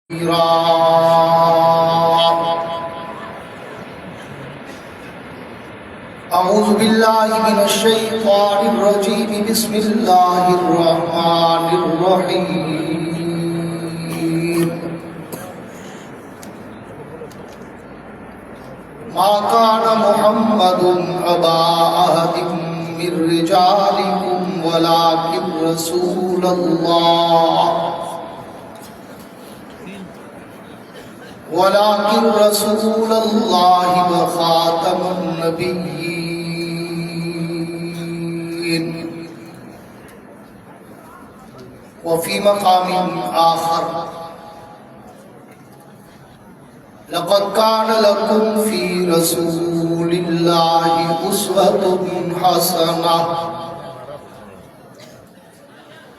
أعوذ بالله من الشيطان الرجيم بسم الله الرحمن الرحيم ما كان محمد أبا أحد من رجالكم ولكن رسول الله وخاتم النبيين. وفي مقام آخر لقد كان لكم في رسول الله أسوة حسنة.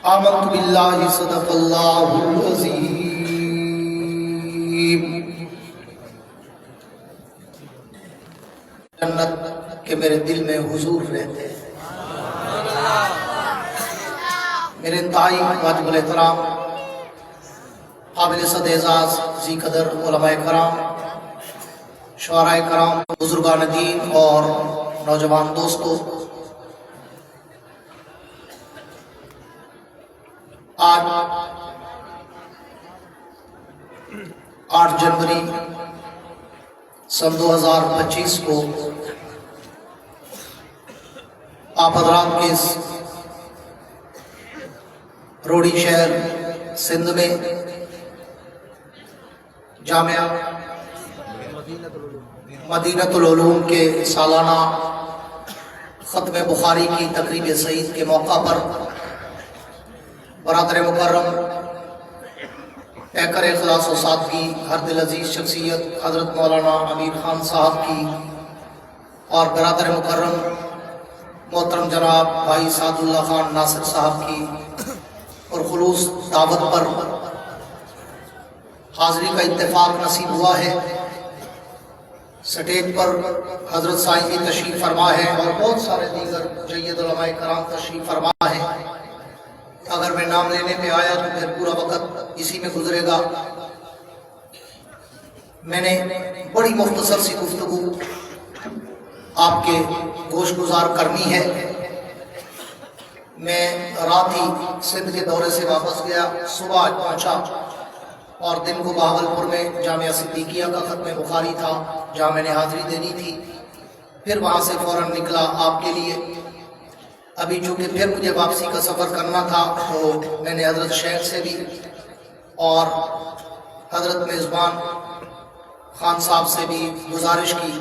آمنت بالله صدق الله العظيم. جنت کے میرے دل میں حضور رہتے ہیں. میرے انتہائی واجب الاحترام قابل صد اعزاز ذی قدر علماء کرام، شعراء کرام، بزرگان دین اور نوجوان دوستو، آج 8 جنوری سن 2025 کو آپ حضرات کے اس روڑی شہر سندھ میں جامعہ مدینۃ العلوم کے سالانہ ختم بخاری کی تقریب سعید کے موقع پر برادر مکرم پیکر اخلاص و سادگی ہر دل عزیز شخصیت حضرت مولانا امیر خان صاحب کی اور برادر مکرم محترم جناب بھائی سعد اللہ خان ناصر صاحب کی اور خلوص دعوت پر حاضری کا اتفاق نصیب ہوا ہے. سٹیج پر حضرت سائیں کی تشریف فرما ہے اور بہت سارے دیگر جید علماء کرام تشریف فرما ہے. اگر میں نام لینے پہ آیا تو پھر پورا وقت اسی میں گزرے گا. میں نے بڑی مختصر سی گفتگو آپ کے گوش گزار کرنی ہے. میں رات ہی سندھ کے دورے سے واپس گیا، صبح آج پہنچا اور دن کو بہاولپور میں جامعہ صدیقیہ کا ختم بخاری تھا جہاں میں نے حاضری دینی تھی. پھر وہاں سے فوراً نکلا آپ کے لیے. ابھی چونکہ پھر مجھے واپسی کا سفر کرنا تھا تو میں نے حضرت شیخ سے بھی اور حضرت میزبان خان صاحب سے بھی گزارش کی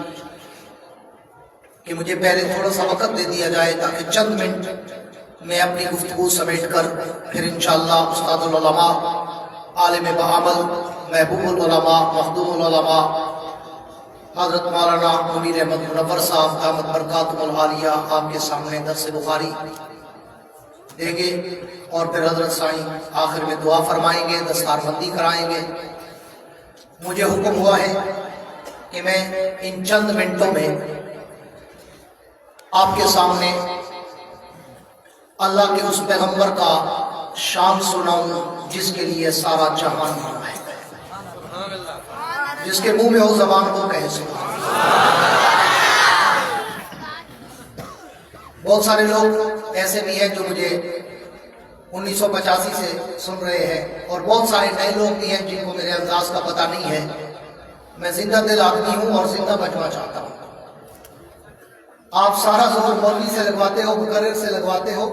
کہ مجھے پہلے تھوڑا سا وقت دے دیا جائے تاکہ چند منٹ میں اپنی گفتگو سمیٹ کر پھر انشاءاللہ استاد العلماء، عالم بعمل، محبوب العلماء، مخدوم العلماء حضرت مولانا منیر احمد منور صاحب دامت برکاتہم العالیہ آپ کے سامنے درس بخاری دیں گے اور پھر حضرت سائیں آخر میں دعا فرمائیں گے، دستار بندی کرائیں گے. مجھے حکم ہوا ہے کہ میں ان چند منٹوں میں آپ کے سامنے اللہ کے اس پیغمبر کا شان سناؤں جس کے لیے سارا جہان بنا ہے، جس کے منہ میں ہو زبان کو کہے سبحان اللہ. بہت سارے لوگ ایسے بھی ہیں جو مجھے 1985 سے سن رہے ہیں اور بہت سارے نئے لوگ بھی ہیں جن کو میرے انداز کا پتہ نہیں ہے. میں زندہ دل آدمی ہوں اور زندہ بچنا چاہتا ہوں. آپ سارا زور مولوی سے لگواتے ہو، مقرر سے لگواتے ہو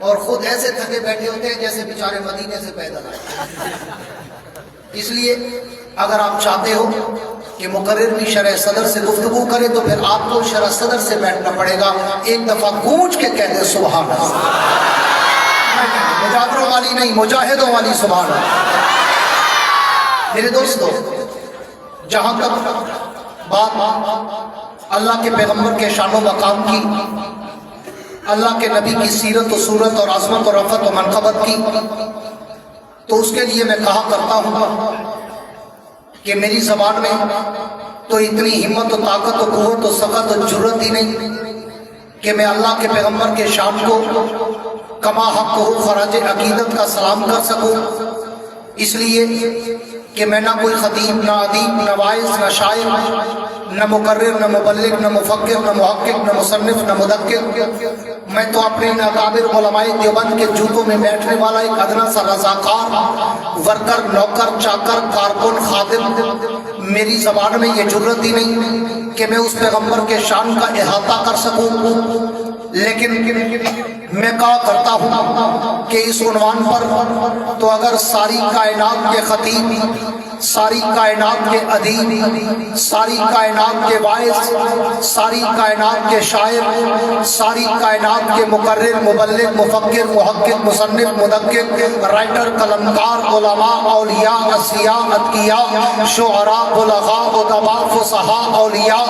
اور خود ایسے تھکے بیٹھے ہوتے ہیں جیسے بیچارے مدینے سے پیدل آئے. اس لیے اگر آپ چاہتے ہو کہ مقرر بھی شرح صدر سے گفتگو کرے تو پھر آپ کو شرح صدر سے بیٹھنا پڑے گا. ایک دفعہ گونج کے کہہ دے سبحان اللہ. مجاہدوں والی نہیں، مجاہدوں والی سبحان اللہ. میرے دوستو، جہاں تک بات اللہ کے پیغمبر کے شان و مقام کی، اللہ کے نبی کی سیرت و صورت اور عظمت و رفعت و منقبت کی، تو اس کے لیے میں کہا کرتا ہوں کہ میری زبان میں تو اتنی ہمت و طاقت و قوت و سخت و جرت ہی نہیں کہ میں اللہ کے پیغمبر کے شان کو کما حق ہو خراج عقیدت کا سلام کر سکوں، اس لیے کہ میں نہ کوئی خطیب، نہ ادیب، نہ واعظ، نہ شاعر، نہ مقرر، نہ مبلغ، نہ مفکر، نہ محقق، نہ مصنف، نہ مدکر، میں تو اپنے ان اکابر علماء دیوبند کے جوتوں میں بیٹھنے والا ایک ادنا سا رضاکار، ورکر، نوکر، چاکر، کارکن، خادم۔ میری زبان میں یہ جرت ہی نہیں کہ میں اس پیغمبر کے شان کا احاطہ کر سکوں، لیکن میں کہا کرتا ہوں کہ اس عنوان پر تو اگر ساری کائنات کے خطیب، ساری کائنات کے ادیب، ساری کائنات کے واعظ، ساری کائنات کے شاعر، ساری کائنات کے مقرر، مبلغ، مفکر، محقق، مصنف، مدکر، رائٹر، قلمکار، علماء، اولیاء، اصفیاء، اتقیاء، شعراء، بلغاء، ادباء، فصحاء، اولیاء،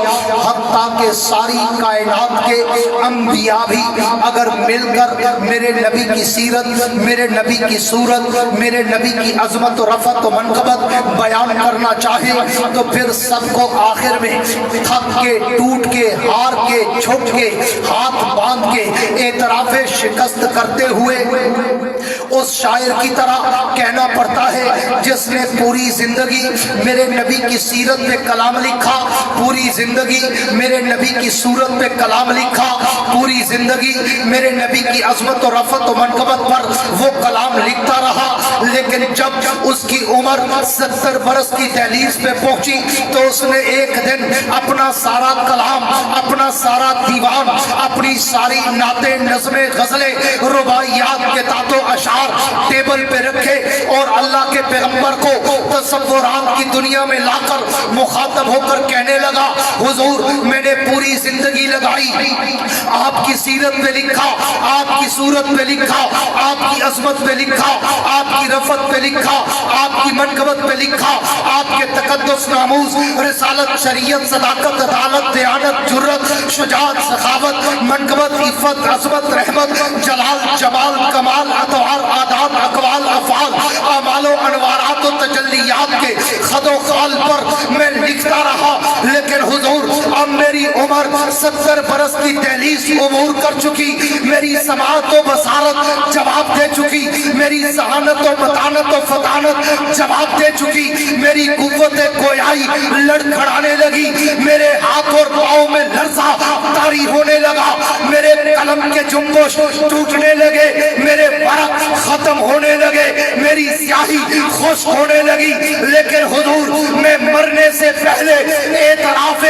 حتیٰ کہ ساری کائنات کے انبیاء بھی اگر مل کر میرے نبی کی سیرت، میرے نبی کی صورت، میرے نبی کی عظمت و رفعت و منقبت بیان کرنا چاہے تو پھر سب کو آخر میں تھک کے، ٹوٹ کے، ہار کے، چھٹ کے، ہاتھ باندھ کے اعتراف شکست کرتے ہوئے اس شاعر کی طرح کہنا پڑتا ہے جس نے پوری زندگی میرے نبی کی سیرت پہ کلام لکھا، پوری زندگی میرے نبی کی صورت پہ کلام لکھا، پوری زندگی میرے نبی کی عظمت و رفعت و منقبت پر وہ کلام لکھتا رہا، لیکن جب اس کی عمر 70 برس کی دہلیز پہ پہنچی تو اس نے ایک دن اپنا سارا کلام، اپنا سارا دیوان، اپنی ساری نعتیں، نظمیں، غزلیں، رباعیات کے تحت و اشعار ٹیبل پہ رکھے اور اللہ کے پیغمبر کو تصورات کی دنیا میں لا کر مخاطب ہو کر کہنے لگا، حضور میں نے پوری زندگی لگائی آپ کی سیرت پہ لکھا، آپ کی صورت پہ لکھا، آپ کی عظمت پہ لکھا، آپ کی رفعت پہ لکھا، آپ کی منقبت پہ لکھا، آپ کے تقدس، ناموس، رسالت، شریعت، صداقت، عدالت، دیانت، جرت، شجاعت، سخاوت، منقبت، عفت، عظمت، رحمت، جلال، جمال، کمال، اطوار، آداب، اقوال، افعال، اعمال و انوارات و تجلیات کے خد و خال پر میں لکھتا رہا، لیکن حضور اب میری عمر 70 برس کی دہلیز عبور کر چکی، میری سماعت و بصارت جواب دے چکی، میری ذہانت و متانت و فطانت جواب دے چکی، میری قوت گویائی لڑکھڑانے لگی، میرے ہاتھ اور پاؤں میں لرزہ طاری ہونے لگا، میرے قلم کے جنبش ٹوٹنے لگے، میرے ورق ختم ہونے لگے، میری سیاہی خشک ہونے لگی، لیکن حضور میں مرنے سے پہلے اعتراف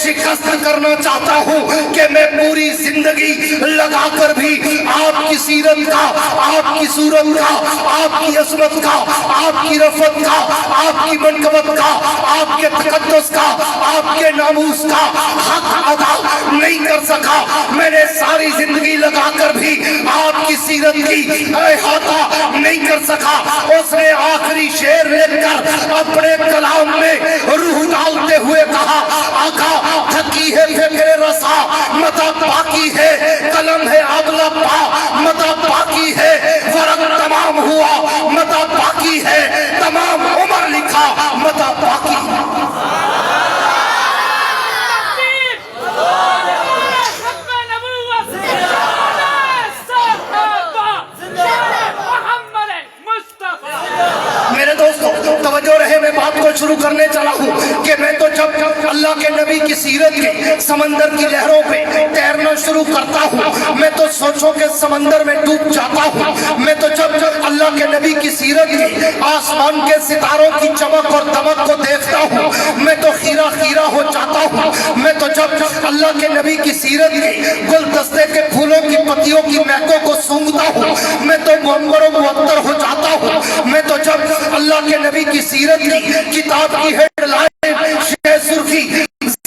شکست کرنا چاہتا ہوں کہ میں پوری زندگی لگا کر بھی آپ کی سیرت کا، آپ کی صورت کا، آپ کی عظمت کا، آپ کی رفعت کا، آپ کی منقبت کا، آپ کے تقدس کا، آپ کے ناموس کا حق ادا نہیں کر سکا، میں نے ساری زندگی لگا کر بھی آپ کی سیرت کی احاطہ نہیں کر سکا۔ اس نے آخری شعر لکھ کر اپنے کلام میں روح ڈالتے ہوئے کہا، آقا تھکی ہے فکر رسا متا باقی ہے، قلم ہے اگلا پا متا باقی ہے، ورق تمام ہوا متا باقی ہے، تمام عمر لکھا متا باقی ہے۔ میرے دوستو توجہ رہے، میں بات کو شروع کرنے چلا ہوں کہ میں تو جب اللہ کے نبی کی سیرت کے سمندر کی لہروں پہ تیرنا شروع کرتا ہوں، میں تو سوچوں کے سمندر میں ڈوب جاتا ہوں، میں تو جب اللہ کے نبی کی سیرت کے آسمان کے ستاروں کی چمک اور دمک کو دیکھتا ہوں، میں تو خیرہ خیرہ ہو جاتا ہوں، میں تو جب اللہ کے نبی کی سیرت کے گلدستے کے پھولوں کی پتیوں کی مہکوں کو سونگتا ہوں، میں تو منور و معطر ہو جاتا ہوں، میں تو جب اللہ کے نبی کی سیرت کی کتاب کی ہیڈ لائن شہ سرخی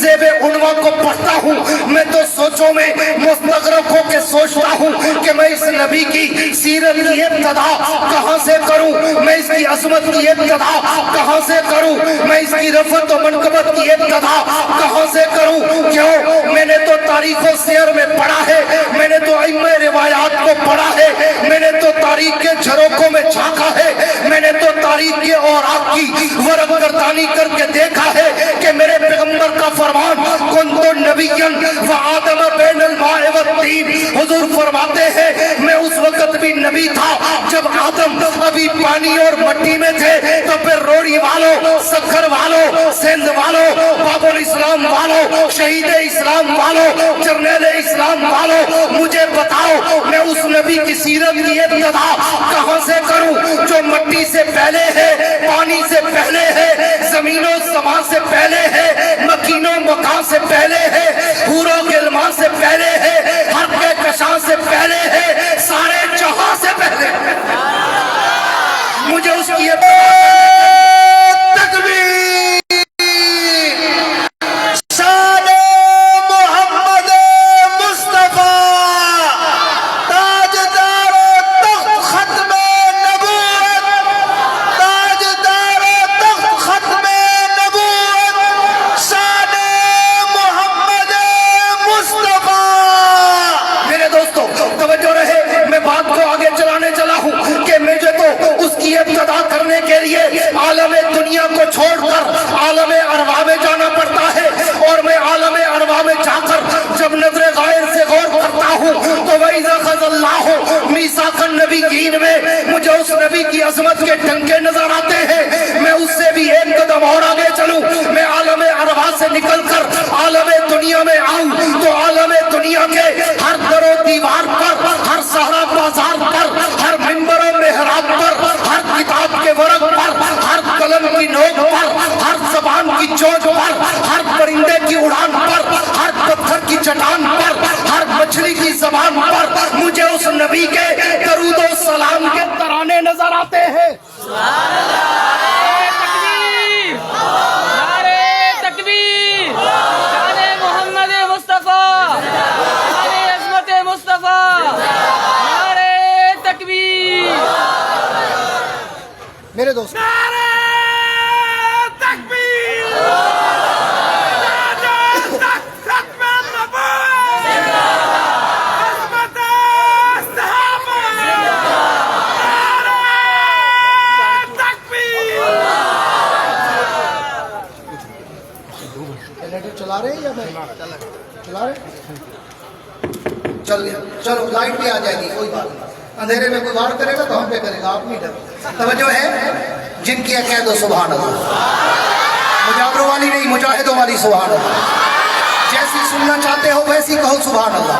زیب عنوان کو پڑھتا ہوں، میں تو سوچوں میں مستغرق ہو کے سوچتا ہوں کہ میں اس نبی کی سیرت کی ابتدا کہاں سے کروں، میں اس کی عظمت کی ابتدا کہاں سے کروں، میں اس کی رفعت و منقبت کی ابتدا کہاں سے کروں۔ کیوں؟ میں نے تو تاریخ و سیر میں پڑھا ہے، میں نے تو ائمہ روایات کو پڑھا ہے، میں نے تو تاریخ کے جھروکوں میں جھانکا ہے، میں نے تو تاریخ کے اوراق کی ورق گردانی کر کے دیکھا ہے کہ میرے پیغمبر کا فرمان कुन्तु नबिय्यन व आदम बैनल माए वत्तीन। हुजूर फरमाते हैं मैं उस वक्त भी नबी था जब आदम अभी पानी और मट्टी में थे। तो फिर रोड़ी वालों, सक्खर वालों, सिंध वालों, बाबुल इस्लाम वालों, शहीद इस्लाम वालों, जर्नैल इस्लाम वालों, मुझे बताओ मैं उस नबी की सीरत की इब्तिदा कहां से करूं जो मट्टी से पहले है, पानी से पहले है, जमीनो समा से पहले है, मकीनो मकान से पहले है, हूरो गिलमान से पहले है, हर के कशां से पहले है, सारे जहां से पहले है। मुझे उसकी आलमे दुनिया को छोड़कर आलमे अरवा में जाना पड़ता है। और मैं आलमे अरवा में जाकर जब नजर गायर से गौर करता हूँ तो वही ज़ल्लाहु मीसाक़न नबिय्यीन में मुझे उस नबी की अजमत के डंके नजर आते हैं। मैं उससे भी एक कदम और आगे चलूं, मैं आलमे अरवा से निकलकर आलमे दुनिया में आऊं तो आलमे दुनिया के हर दरो दीवार पर, हर सहरा बाजार पर, हर मिंबर और मेहराब पर, हर किताब के वर्क पर, हर कलम की नोक पर, हर ज़बान की चोट पर, हर परिंदे की उड़ान पर, हर पत्थर की चट्टान पर, हर मछली की ज़बान पर मुझे उस नबी के दरूद और सलाम के तराने नजर आते हैं। मेरे दोस्त चला रहे हैं या मैं चला रहे? चल गया, चलो लाइट भी आ जाएगी, कोई बात नहीं। अंधेरे में कोई वार करेगा तो हम पे करेगा, आप नहीं डरो। तवज्जो है जिनकी है कह दो सुभान अल्लाह। मुजाहिदों वाली नहीं, मुजाहिदों वाली सुभान अल्लाह। जैसी सुनना चाहते हो वैसी कहो सुभान अल्लाह।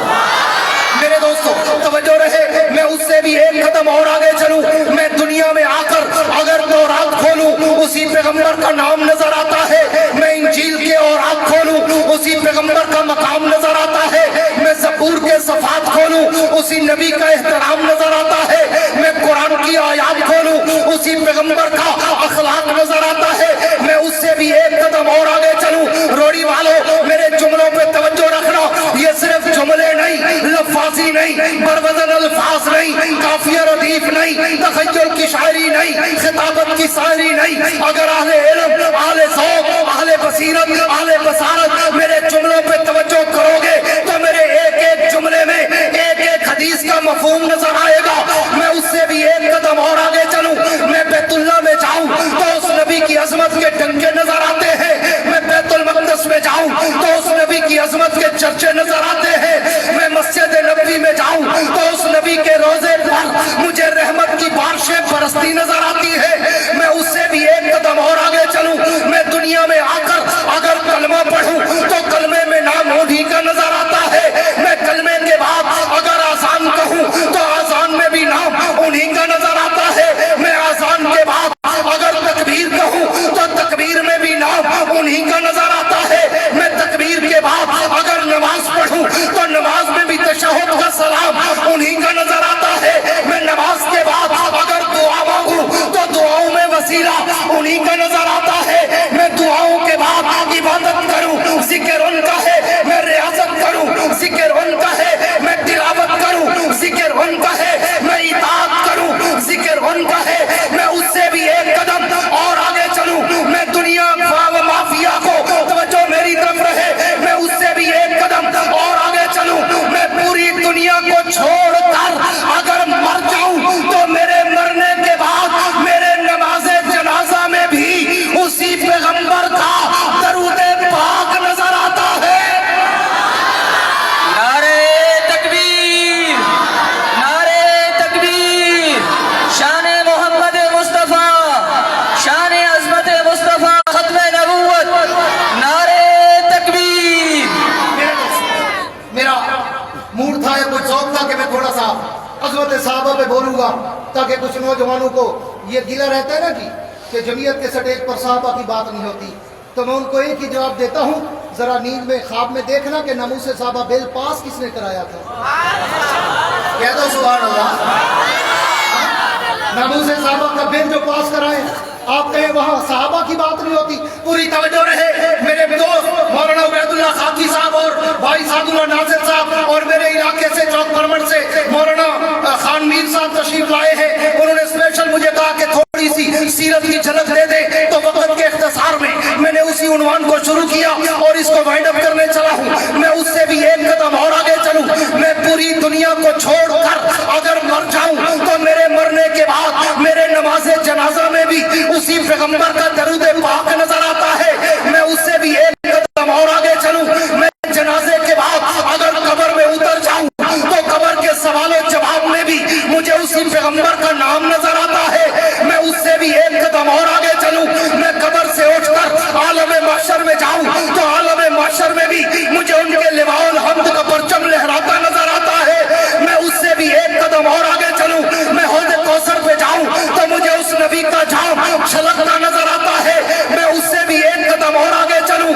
मेरे दोस्तों तवज्जो रहे, मैं उससे भी एक कदम और आगे चलूं। मैं दुनिया में आकर अगर तौरात खोलूं उसी पैगंबर का नाम नजर आता है। मैं इंजील के औरात खोलूं उसी पैगंबर का मकाम नजर आता है। मैं ज़बूर के सफ़ात खोलूं उसी नबी का एहतराम नजर आता है। मैं कुरान की आयात खोलूं उसी पैगंबर का अखलाक नजर आता है। मैं उससे भी एक कदम और आगे चलूं। रोड़ी वालों मेरे जुमलों पे तवज्जो रखना, ये सिर्फ जुमले नहीं, लफ्ज़ी नहीं, बरवज़न अल्फाज नहीं, काफिया रदीफ नहीं, तखय्युल की शायरी नहीं, खिताबत की शायरी नहीं। अगर अहले इल्म, अहले ज़ौक़, अहले बसीरत, अहले बसारत मेरे जुमलों पे तवज्जो करोगे तो मेरे एक एक जुमले में एक एक हदीस का मफ़हूम नजर आएगा। मैं उससे भी एक कदम और आगे चलूं, मैं बैतुल्लाह में जाऊं तो उस नबी की अजमत के डंके नजर आते हैं। मैं बैतुल मक़दस में जाऊं तो उस नबी की अजमत के चर्चे नजर आते हैं। मैं मस्जिद नबवी में जाऊं तो उस नबी के रोजे पर मुझे रहमत की बारिशें बरसती नजर आती है। मैं उससे भी एक कदम और आगे चलूं, मैं दुनिया में आकर अगर कलमा पढ़ूं तो कलमे में नाम उन्हीं का नजर आता है। मैं कलमे के बाद अगर आज़ान कहूं तो आज़ान में भी नाम उन्हीं का नजर आता है। मैं आज़ान के बाद अगर तकबीर कहूं तो तकबीर में भी नाम उन्हीं का नजर आता है। मैं तकबीर के बाद अगर नमाज पढ़ूं तो नमाज में भी तशहुद का सलाम उन्हीं का नजर आता है। मैं नमाज के बाद अगर दुआ मांगूं तो दुआओं में वसीला उन्हीं का नजर आता है। मैं दुआओं के बाद इबादत करूं, जिक्र उनका है। मैं रियाजत करूं, जिक्र उनका है। मैं तिलावत करूं, जिक्र उनका है। मैं इताअत करूं, जिक्र उनका है। मैं उससे भी एक कदम और आगे चलूं, मैं दुनिया माफिया को खिदमत साहबा पे बोलूंगा ताकि कुछ नौजवानों को ये गिला रहता है ना जी कि जमीयत के स्टेज पर साहबा की बात नहीं होती, तो मैं उनको एक ही जवाब देता हूँ, जरा नींद में ख्वाब में देखना कि नामूस साहबा बिल पास किसने कराया था। कह दो सुभान अल्लाह। नामूस साहबा का बिल जो पास कराए, आप कहें वहाँ साहबा की बात नहीं होती। पूरी तवज्जो रहे मेरे दोस्त मौलाना उबैदुल्लाह खाकी साहब और भाई सादुल्लाह नासिर साहब और मेरे इलाके से चौक परमड़ से मौलाना खान मीर साहब तशरीफ लाए हैं। उन्होंने स्पेशल मुझे कहा कि थोड़ी सी सीरत की झलक दे दे, तो वक्त के इख्तिसार में मैंने उसी उन्वान को शुरू किया और इसको वाइंड अप करने चला हूँ। मैं उससे भी एक कदम और आगे चलूँ। मैं पूरी दुनिया को छोड़कर अगर मर जाऊँ तो मेरे मरने के बाद मेरे नमाज़े जनाजा में भी उसी पैगंबर का दरूद पाक नजर आता है। मैं उससे भी एक कदम और आगे चलूं। मैं जनाजे के बाद अगर कब्र में उतर जाऊं तो कब्र के सवालों जवाब में भी मुझे उसी पैगंबर का नाम नजर आता है। मैं उससे भी एक कदम और आगे चलूं। मैं कब्र से उठकर आलम महशर में जाऊं तो आलम महशर में भी मुझे उनके लिवाउल हम्द का परचम लहराता नजर आता है। मैं उससे भी एक कदम और आगे चलूं। मैं हौज़ कौसर पे जाऊं तो मुझे उस नबी का जाम छलकता नजर आता है। मैं उससे भी एक कदम और आगे चलूं।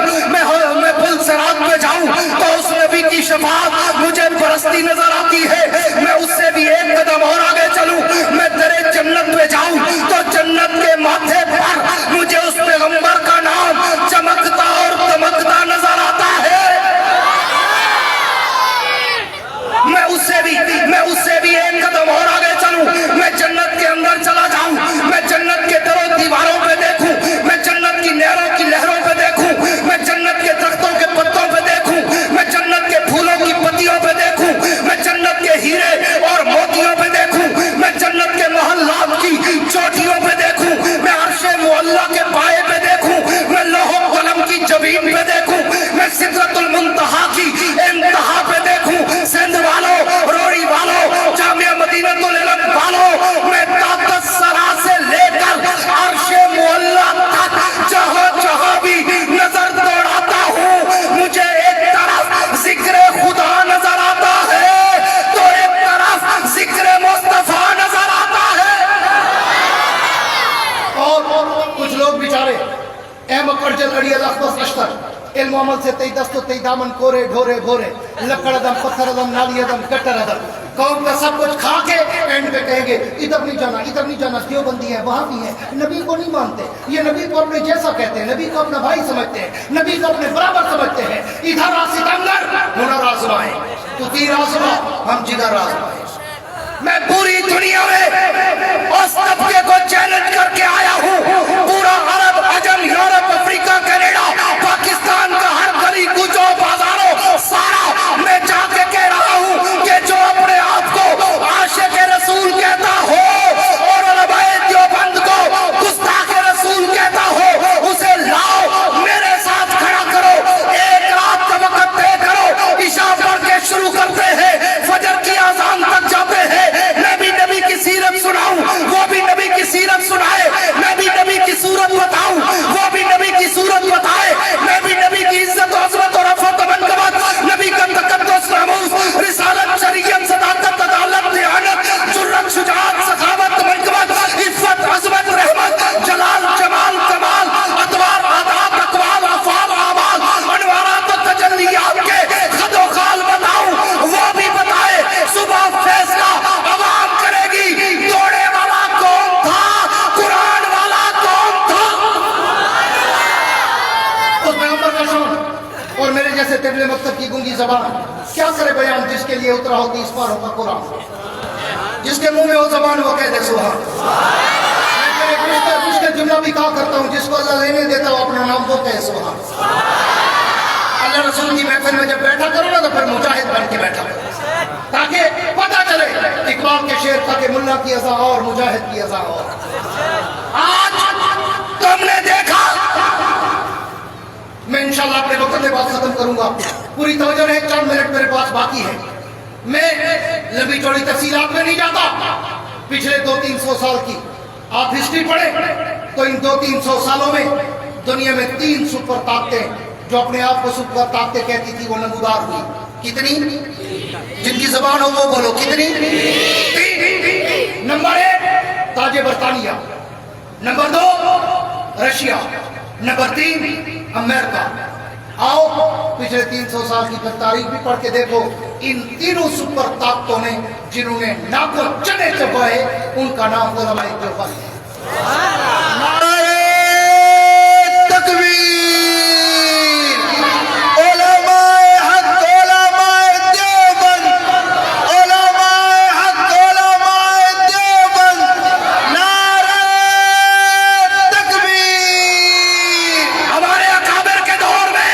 मैं पुल सिरात पे जाऊं तो उस नबी की शफाअत मुझे बरसती नजर आती है। मैं उससे भी एक कदम और आगे चलूं। मैं दरे जन्नत पे जाऊं तो जन्नत के माथे पर मुझे उस पैगंबर का नाम चमकता और दमकता नजर आता है। मैं उससे भी एक कदम और आगे चलूं। मैं जन्नत के अंदर चला जाऊं। मैं जन्नत के दरों दीवारों पे देखूं। मैं जन्नत की नहरों की लहरों पे देखूं। मैं जन्नत के दरख्तों के पत्तों पे देखूं। मैं जन्नत के फूलों की पत्तियों पे देखूं। मैं जन्नत के हीरे और मोतियों पे देखूं। मैं जन्नत के मोहल्लात की चोटियों पे देखूं। मैं अर्शे मुअल्ला के पाए पे देखूं। मैं लौह कलम की जबीन पे देखूं। मैं सिदरतुल मुंतहा की इंतहा पे देखूं। सिंध वालों, रोड़ी वालों, जामिया मदीनतुल इल्म वालों, मैं ताकत सरा से लेकर अर्शे मुअल्ला तक जहां जहां भी नजर दौड़ाता हूं मुझे एक तरफ जिक्र खुदा नजर आता है तो एक तरफ जिक्र मुस्तफा नजर आता है। और कुछ लोग बेचारे अहमद करजल अड़ी अखबस अश्तर इल्म अमल से तई दस्तो तई दामन कोरे ढोरे भोरे लकड़ अदम पत्थर अदम नाली अदम गटर अदम कौम का सब कुछ खा के एंड पे कहेंगे इधर नहीं जाना देवबंदी है, वहां भी है, नबी को नहीं मानते, ये नबी को अपने जैसा कहते हैं, नबी को अपना भाई समझते हैं, नबी को अपने बराबर समझते हैं। इधर आ सितमगर हुनर आजमाए, तू तीर आजमा हम जिगर आजमाए। मैं पूरी दुनिया में उस तबके को चैलेंज करके आया हूँ। पूरा अरब, अजम, यूरोप, अफ्रीका, कनाडा, पाकिस्तान का हर गली कूचो बाजारों सारा मैं जाके कह रहा हूँ कि जो अपने आप को आशिक रसूल कहता हो और उलमाए देवबंद को गुस्ताख रसूल कहता हो उसे लाओ मेरे साथ खड़ा करो। एक रात का वक्त तय करो। इशा पढ़ के शुरू करते हैं, फजर की अजान तक जाते हैं। मैं भी नबी की सीरत सुनाऊं, वो भी नबी की सीरत सुनाए। मैं भी नबी की सूरत बताऊं, वो भी नबी की सूरत बताए। मैं भी नबी की इज्जत और अज़मत और रफ़अत और मनक़बत, नबी का तक़द्दुस, नामूस, रिसालत, शरीयत, सदाकत, अदालत, दियानत, जुर्रत, शुजाअत, सखावत, मनक़बत, इफ़्फ़त, अज़मत, रहमत, जलाल, जमाल, कमाल, अतवार, आदाब, अक़वाल, अफ़आल, आमाल, अनवारात और तजल्लियात के खदो खाल बताऊं, वो भी बताए। सुबह फैसला अवाम करेगी, दौड़े वाला कौन था, कुरान वाला कौन था। उस पैगंबर का शान और मेरे जैसे तिबले मकतब की गूंगी ज़बान क्या करे बयान, जिसके लिए उतरा हो 30 पारों का कुरान, जिसके मुंह में हो ज़बान वो कह दे सुभान। मैं कुछ जुमला भी कहा करता हूँ, जिसको अल्लाह लेने देता हो अपना नाम वो कहे सुभान। अल्लाह रसूल की महफिल में जब बैठा करो ना तो फिर मुजाहिद बन के बैठा करो, ताकि पता चले इकबाल के शेर था कि मुल्ला की अज़ा और मुजाहिद की अज़ा और। आज तुमने देखा, मैं इंशाल्लाह अपने वक्त में बात खत्म करूंगा। पूरी तवज्जो रहे, चंद मिनट मेरे पास बाकी है। मैं लंबी चौड़ी तफसीलात में नहीं जाता। पिछले 200-300 साल की आप हिस्ट्री पढ़े तो इन 200-300 सालों में दुनिया में 3 सुपर ताकतें जो अपने आप को सुपर ताकतें कहती थी वो नमूदार हुई। कितनी? जिनकी की जबान हो वो बोलो, कितनी? 3। नंबर 1 ताज बरतानिया, नंबर 2 रशिया, नंबर 3 अमेरिका। आओ पिछले 300 साल की तारीख भी पढ़ के देखो, इन तीनों सुपर ताकतों ने जिन्होंने ना को चने चबाए उनका नाम उलमाए देवबंद है। नारे तकबीर, उलमाए हक, उलमाए देवबंद, उलमाए हक, उलमाए देवबंद, नारे तकबीर। हमारे अकाबिर के दौर में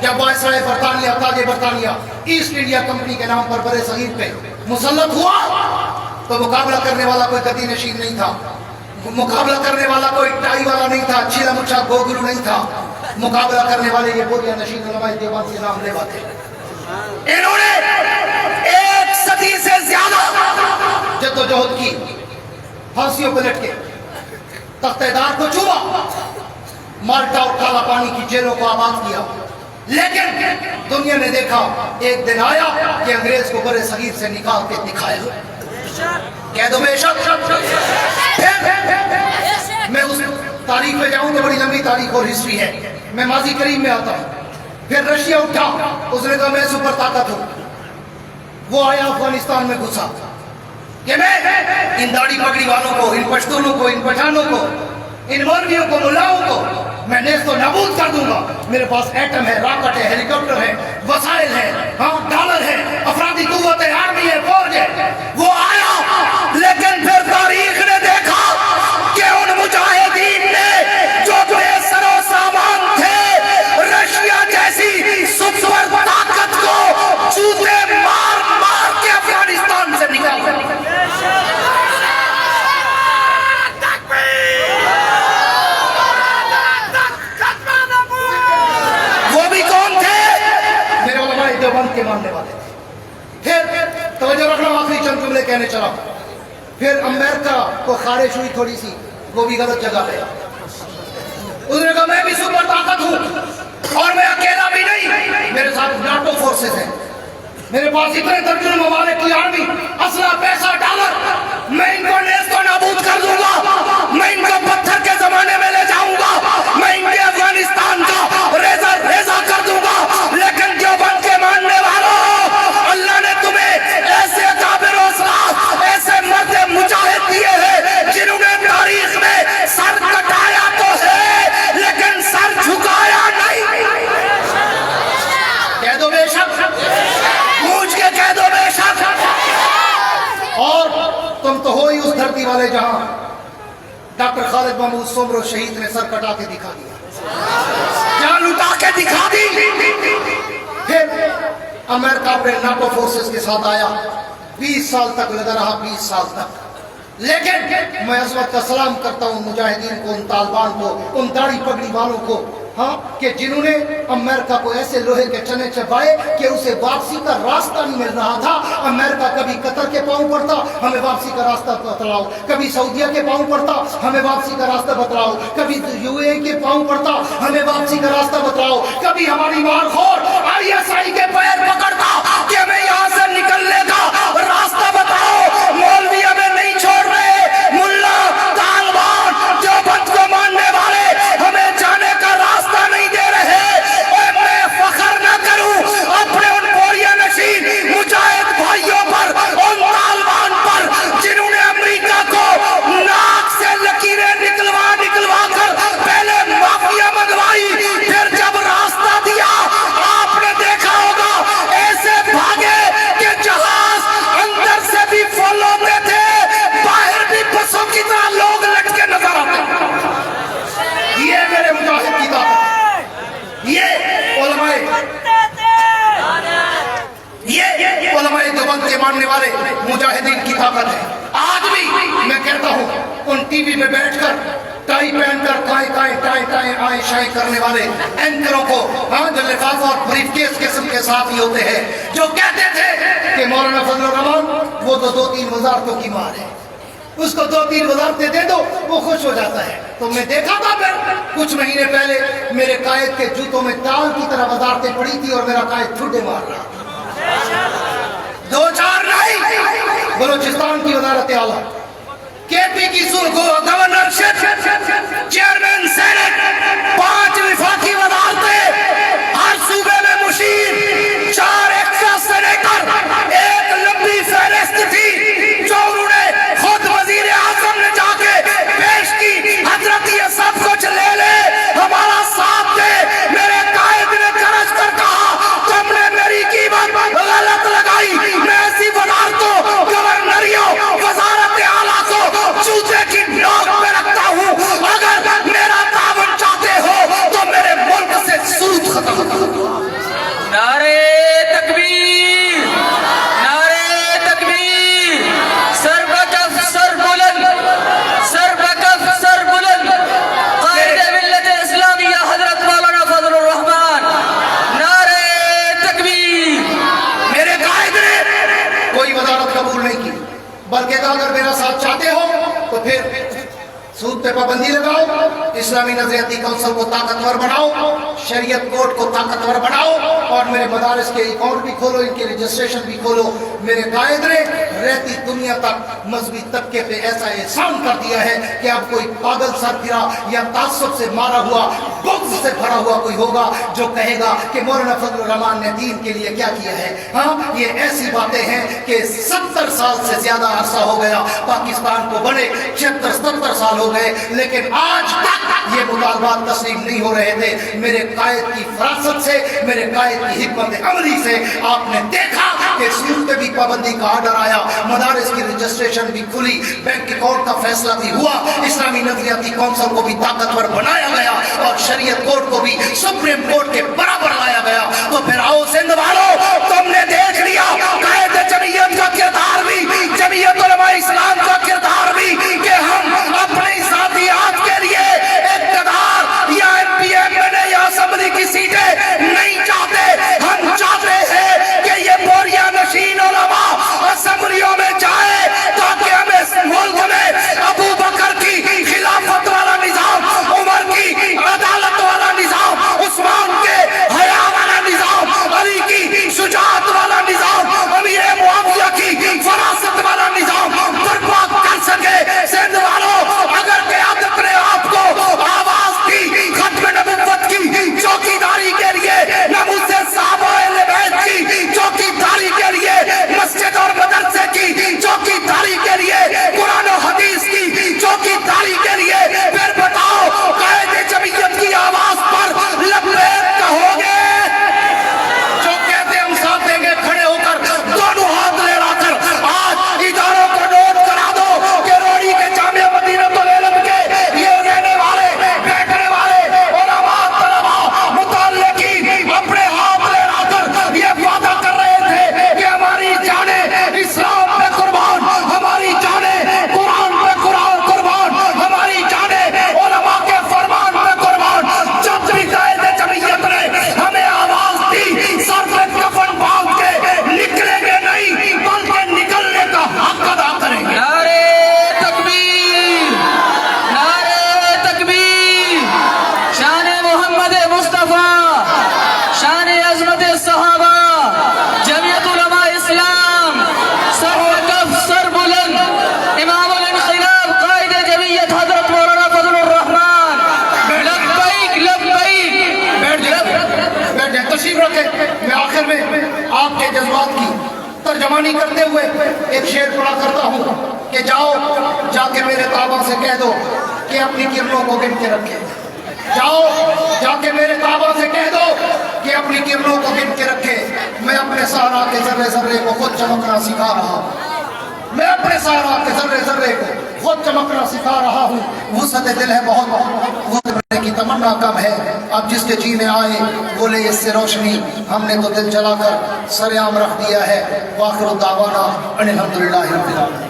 जब वायसराय बरतानिया, ताज बरतानिया ईस्ट इंडिया कंपनी के नाम पर बड़े सगीर पे मुसल्लत हुआ तो मुकाबला करने वाला कोई गति नशीन नहीं था, मुकाबला करने वाला कोई टाई वाला नहीं था, छीला मुच्छा गोगरू नहीं था। मुकाबला करने वाले ये बोलिया नशीन उलमाए देवबंद के नाम लेवा थे। इन्होंने 1 सदी से ज्यादा जद्दोजहद की, फांसियों पर लटके, तख्तेदार को चूमा, माल्टा और काला पानी की जेलों को आबाद किया। लेकिन दुनिया ने देखा, एक दिन आया कि अंग्रेज को बड़े सगीर से निकाल के दिखाया। कह दो बेशक। मैं उस तारीख में जाऊं तो बड़ी लंबी तारीख और हिस्ट्री है, मैं माजी करीम में आता हूं। फिर रशिया उठा, उसने कहा मैं सुपर ताकत हूं। वो आया अफगानिस्तान में घुसा कि मैं इन दाढ़ी पगड़ी वालों को, इन पश्तूनों को, इन पठानों को, इन मौलवियों को, मुल्लाओं को मैं नेस्त तो नाबूद कर दूंगा। मेरे पास एटम है, रॉकेट है, हेलीकॉप्टर है, वसाइल है, हाँ डॉलर है, अफरादी कुव्वत है, आर्मी है, फौज है। वो आया, लेकिन फिर तारीख ने देखा कि उन मुजाहिदीन ने जो बेसरो सामान थे, रशिया जैसी सुपर ताकत को जूते मार मार के अफगानिस्तान से निकाल दिया। देवबंद के मानने वाले। फिर तवज्जो रखना, आखिरी चंद जुमले कहने चला। फिर अमेरिका को खारिश हुई थोड़ी सी, वो भी गलत जगह पे। उसने कहा मैं भी सुपर ताकत हूं और मैं अकेला भी नहीं, मेरे साथ नाटो फोर्सेस हैं, मेरे पास इतने दर्जन ममालिक की आर्मी, असला, पैसा, डॉलर, मैं इनको नेस्त नाबूद कर दूंगा, मैं इनको पत्थर के जमाने में ले जाऊंगा, मैं इनके अफगानिस्तान का रेजा रेजा कर दूंगा। लेकिन देवबंद के मानने वालों, अल्लाह ने तुम्हें ऐसे काबिर असलाफ, ऐसे मर्द मुजाहिद दिए हैं जिन्होंने तारीख में सर कटाया तो है लेकिन सर झुकाया नहीं। कह दो बेशक, पूछ के कह दो बेशक। और तुम तो हो ही उस धरती वाले जहां डॉक्टर खालिद महमूद सोमरो शहीद ने सर कटा के दिखा दिया, जान उठा के दिखा दी। फिर अमेरिका अपने नाटो फोर्सेस के साथ आया, 20 साल तक लगा रहा, 20 साल तक। लेकिन मैं अजमत का सलाम करता हूं मुजाहिदीन को, उन तालिबान को, उन दाढ़ी पगड़ी वालों को, हाँ, कि जिन्होंने अमेरिका को ऐसे लोहे के चने चबाए कि उसे वापसी का रास्ता नहीं मिल रहा था। अमेरिका कभी कतर के पांव पड़ता, हमें वापसी का रास्ता बतलाओ, कभी सऊदिया के पांव पड़ता, हमें वापसी का रास्ता बतलाओ, कभी यूएई के पांव पड़ता, हमें वापसी का रास्ता बतलाओ, कभी हमारी मारखोर आईएसआई के पैर पकड़ता कि हमें यहाँ से निकलने का रास्ता बताओ। मौलवी हमें नहीं छोड़ रहे, मुल्ला, तालिबान, देवबंद को मानने वाले हमें जाने का रास्ता नहीं दे रहे। और मैं फख्र न करूं अपने उन बोरिया नशीन मुजाहिद भाइयों पर, उन तालिबान पर जिन्होंने अमेरिका को नाक से लकीरें निकलवा निकलवा कर पहले माफिया मंगवाई, फिर जब रास्ता दिया आपने देखा होगा ऐसे भागे कि जहाज अंदर से भी फॉलो होते थे, बाहर भी बसों की तरह लोग लटके नजर आते। ये मेरे मुजाहिद की ताकत है, ये उलमाए देवबंद के मानने वाले मुजाहिदीन की ताकत है। आज भी मैं कहता हूं उन टीवी में बैठकर टाई पहनकर टाई आए शाई करने वाले एंकरों को, हाँ, जो लिफाफा और ब्रीफकेस किस्म के साथ ही होते हैं, जो कहते थे कि मौलाना फजलुर रहमान वो तो 2-3 वजारतों की मार है, उसको 2-3 वजारतें दे दो वो खुश हो जाता है। तो मैं देखा था फिर कुछ महीने पहले मेरे कायद के जूतों में ताल की तरह वजारतें पड़ी थी और मेरा कायद ठुड्डे मार रहा था। दो चार नहीं, बलूचिस्तान की वजारत आला, केपी की गवर्नरशिप, चेयरमैन सेनेट, 5 विफाकी वजारतें, हर सूबे में मुशीर, 4 एक्स्ट्रा सेनेटर, एक लंबी फहरिस्त थी जो उन्होंने खुद वजीर आजम ने जाके पेश की। हजरत ये सब कुछ ले ले, हमारा साथ दे। मेरे कायद ने गरज कर कहा, तुमने मेरी कीमत गलत लगाई, मैं ऐसी वजारतों, गवर्नरियों, वजारत आला को जूते की नोक में रखता हूँ। अगर मेरा तावन चाहते हो तो मेरे मुल्क से सूद खत्म करो। नारे तकबीर, नारे तकबीर, सर बकफ सर बुलंद, सर बकफ सर बुलंद, कायद मिल्लत इस्लामिया हजरत मौलाना फजलुर रहमान, नारे तकबीर। मेरे कायद ने कोई वजारत कबूल नहीं की, बल्कि कहा अगर मेरा साथ चाहते हो तो फिर सूद पे पाबंदी लगाओ, इस्लामी नजरियाती काउंसिल को ताकतवर बनाओ, शरीयत कोर्ट को ताकतवर बनाओ और मेरे मदारिस के अकाउंट भी खोलो, इनके रजिस्ट्रेशन भी खोलो। मेरे कायद ने रहती दुनिया तक मजहबी तबके पे ऐसा एहसान कर दिया है कि अब कोई पागल सरफिरा या तासुब से मारा हुआ, बुग़्ज़ से भरा हुआ कोई होगा जो कहेगा कि मौलाना फजलुर रहमान ने दीन के लिए क्या किया है। हाँ, ये ऐसी बातें हैं कि 70 साल से ज्यादा अरसा हो गया पाकिस्तान को बने, 76-77 साल हो गए, लेकिन आज तक ये मुतालबात तस्लीम नहीं हो रहे थे। मेरे कायद की फरासत से, मेरे कायद की हिकमत अमली से आपने देखा कि सूद पे भी पाबंदी का आर्डर आया, मदारिस की रजिस्ट्रेशन भी खुली, बैंक अकाउंट का फैसला भी हुआ, इस्लामी नजरियाती काउंसिल को भी ताकतवर बनाया गया और शरीयत कोर्ट को भी सुप्रीम कोर्ट के बराबर लाया गया। तो फिर आओ सिंध वालों, तुमने देख लिया कायद जमीयत का किरदार भी, जमीयत उलमा इस्लाम का किरदार भी, कि हम अपने साथियात के लिए इक़्तिदार या एमपीएम या असेंबली की सीटें नहीं चाहते। हम चाहते हैं कि ये बोरिया नशीन उलमा असेंबलियों में जाए ताकि हमें इस मुल्क में अबू बकर की खिलाफत वाला निजाम, उमर की अदालत वाला निजाम, उस्मान के हया वाला निजाम, अली की शुजाअत वाला निजाम, अमीर मुआविया की फरासत वाला निजाम बर्बाद कर सके। सिंध वालों, अगर क़यादत ने आपको आवाज दी खत्म नबुव्वत की चौकीदारी के लिए, नमूसे साहबाए बैत की चौकीदारी के लिए, मस्जिद और मदरसे की चौकीदारी के लिए, कुरान और हदीस की चौकीदारी के लिए, फिर बताओ कायद जमीयत की आवाज पर लब्बैक कहोगे? जो कहते हम साथ देंगे, खड़े होकर दोनों हाथ लहराकर आज इदारों को नोट करा दो कि रोड़ी के जामिया मदीनतुल इल्म के ये रहने वाले, बैठने वाले उलमा, तलबा, मुतअल्लिकीन अपने हाथ लहराकर ये वादा कर रहे थे कि हमारी जाने इस्लाम पे कुर्बान, हमारी जाने कुरान पे कुर्बान, हमारी जाने उलमा के फरमान पे कुर्बान। जब भी कायद जमीयत ने हमें आवाज दी, सर पे कफन बांध के निकलेंगे नहीं, बल्कि निकलने का हक अदा करेंगे। नारे तकबीर, नारे तकबीर, शान मोहम्मद मुस्तफा, शान अजमत सहाबा, जमीयत उलमा इस्लाम, सर वकफ सर बुलंद, इमामुल इनक़िलाब कायद जमीयत हजरत मौलाना फजलुर रहमान, लब्बैक लब्बैक। बैठ जाए, तशरीफ रखें। मैं आखिर में आपके जज्बात की तर्जमानी करते हुए एक शेर पढ़ा करता हूँ कि जाओ जाके मेरे ताबा से कह दो कि अपनी किरणों को गिन के रखे। जाओ जाके मेरे ताबा से कह दो कि अपनी किरणों को गिन के रखे। मैं अपने सहरा के जर्रे जर्रे को खुद चमकना सिखा रहा हूँ, मैं अपने सहरा के जर्रे जर्रे को खुद चमकना सिखा रहा हूँ। वुसअत दिल है बहुत, वुसअत की तमन्ना कम है, अब जिसके जी में आए बोले इससे रोशनी, हमने तो दिल जलाकर सरेआम रख दिया है। वाखिर दावाना अनिल हम्दुलिल्लाहि रब्बिल आलमीन।